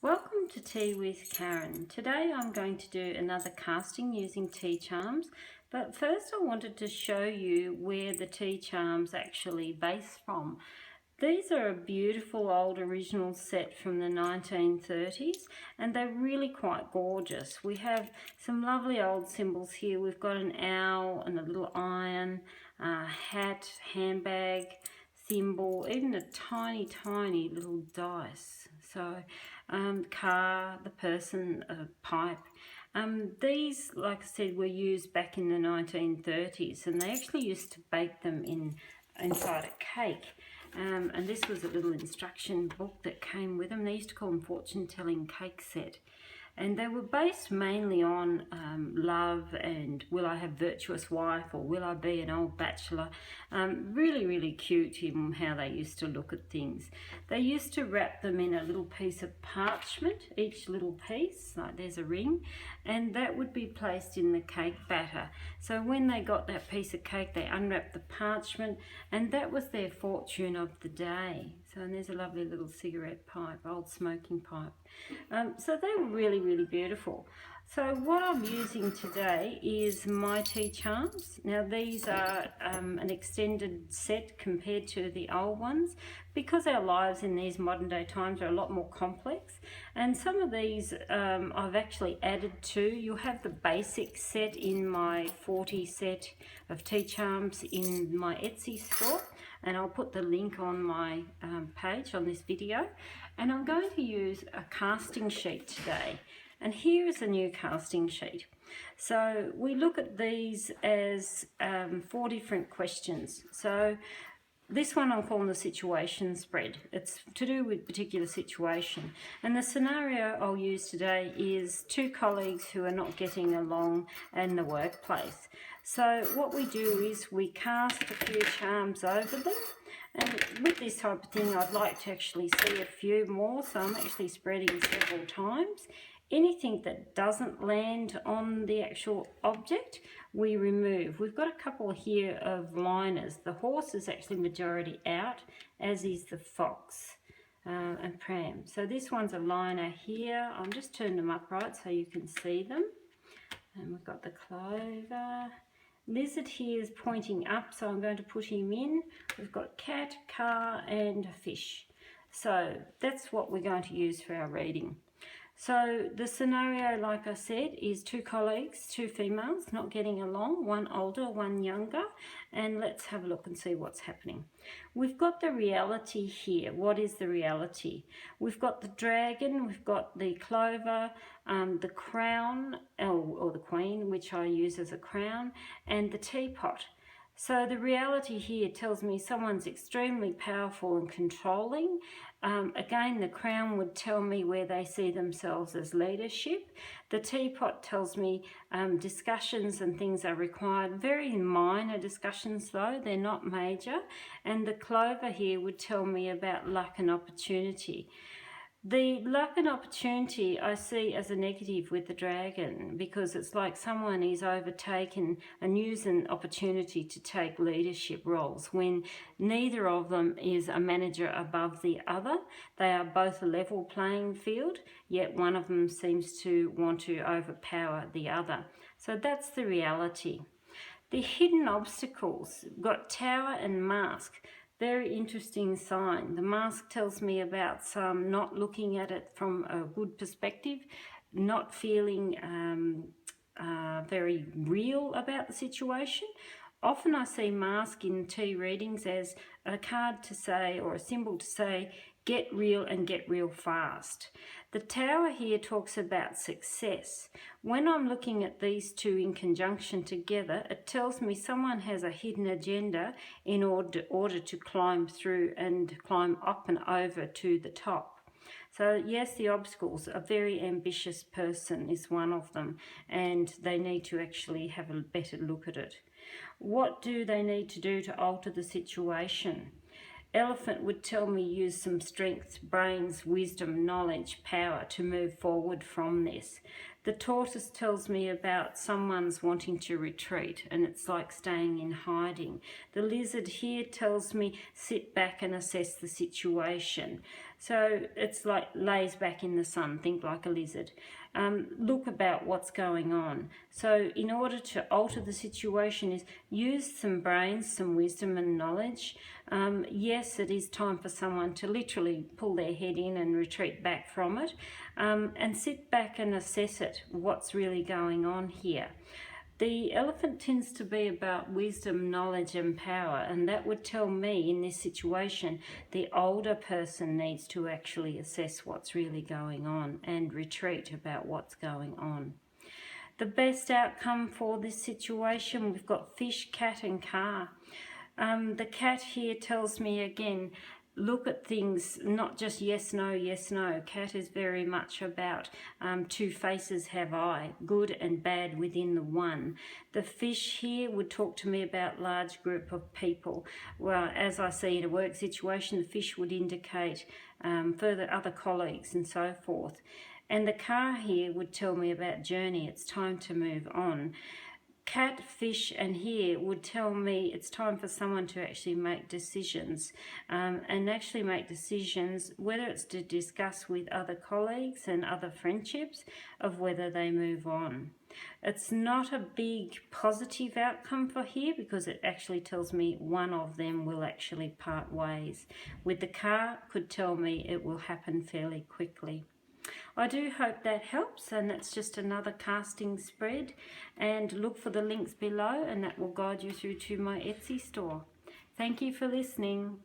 Welcome to Tea with Karin. Today I'm going to do another casting using tea charms, but first I wanted to show you where the tea charms actually base from. These are a beautiful old original set from the 1930s and they're really quite gorgeous. We have some lovely old symbols here. We've got an owl and a little iron, hat, handbag, thimble, even a tiny little dice. So car, the person, a pipe. These, like I said, were used back in the 1930s and they actually used to bake them inside a cake. And this was a little instruction book that came with them. They used to call them fortune telling cake set. And they were based mainly on love and will I have virtuous wife or will I be an old bachelor. Really cute in how they used to look at things. They used to wrap them in a little piece of parchment, each little piece, like there's a ring, and that would be placed in the cake batter. So when they got that piece of cake, they unwrapped the parchment and that was their fortune of the day. So and there's a lovely little cigarette pipe, old smoking pipe. So they were really beautiful. So what I'm using today is my tea charms. Now these are an extended set compared to the old ones because our lives in these modern day times are a lot more complex, and some of these I've actually added to. You'll have the basic set in my 40 set of tea charms in my Etsy store, and I'll put the link on my page on this video. And I'm going to use a casting sheet today. And here is a new casting sheet. So we look at these as 4 different questions. So this one I'm calling the situation spread. It's to do with a particular situation. And the scenario I'll use today is 2 colleagues who are not getting along in the workplace. So what we do is we cast a few charms over them. And with this type of thing, I'd like to actually see a few more. So I'm actually spreading several times. Anything that doesn't land on the actual object, we remove. We've got a couple here of liners. The horse is actually majority out, as is the fox and pram. So this one's a liner here. I'll just turn them upright so you can see them. And we've got the clover. Lizard here is pointing up, so I'm going to put him in. We've got cat, car, and a fish. So that's what we're going to use for our reading. So the scenario, like I said, is 2 colleagues, 2 females, not getting along, one older, one younger, and let's have a look and see what's happening. We've got the reality here. What is the reality? We've got the dragon, we've got the clover, the crown, or the queen, which I use as a crown, and the teapot. So the reality here tells me someone's extremely powerful and controlling. Again, the crown would tell me where they see themselves as leadership. The teapot tells me discussions and things are required. Very minor discussions though, they're not major. And the clover here would tell me about luck and opportunity. The luck and opportunity I see as a negative with the dragon because it's like someone is overtaken and using an opportunity to take leadership roles when neither of them is a manager above the other. They are both a level playing field, yet one of them seems to want to overpower the other. So that's the reality. The hidden obstacles, got tower and mask. Very interesting sign. The mask tells me about some not looking at it from a good perspective, not feeling very real about the situation. Often I see mask in tea readings as a card to say, or a symbol to say, get real and get real fast. The tower here talks about success. When I'm looking at these 2 in conjunction together, it tells me someone has a hidden agenda in order to climb through and climb up and over to the top. So yes, the obstacles, a very ambitious person is one of them, and they need to actually have a better look at it. What do they need to do to alter the situation? Elephant would tell me use some strength, brains, wisdom, knowledge, power to move forward from this. The tortoise tells me about someone's wanting to retreat and it's like staying in hiding. The lizard here tells me sit back and assess the situation. So it's like lays back in the sun, think like a lizard. Look about what's going on. So in order to alter the situation is use some brains, some wisdom and knowledge. Yes, it is time for someone to literally pull their head in and retreat back from it, and sit back and assess it, what's really going on here. The elephant tends to be about wisdom, knowledge and power, and that would tell me in this situation the older person needs to actually assess what's really going on and retreat about what's going on. The best outcome for this situation, we've got fish, cat and car. The cat here tells me again, look at things, not just yes, no, yes, no. Cat is very much about two faces have I, good and bad within the one. The fish here would talk to me about large group of people. Well, as I see in a work situation, the fish would indicate further other colleagues and so forth. And the car here would tell me about journey, it's time to move on. Cat, fish and here would tell me it's time for someone to actually make decisions, and actually make decisions, whether it's to discuss with other colleagues and other friendships, of whether they move on. It's not a big positive outcome for here because it actually tells me one of them will actually part ways. With the car, could tell me it will happen fairly quickly. I do hope that helps, and that's just another casting spread, and look for the links below and that will guide you through to my Etsy store. Thank you for listening.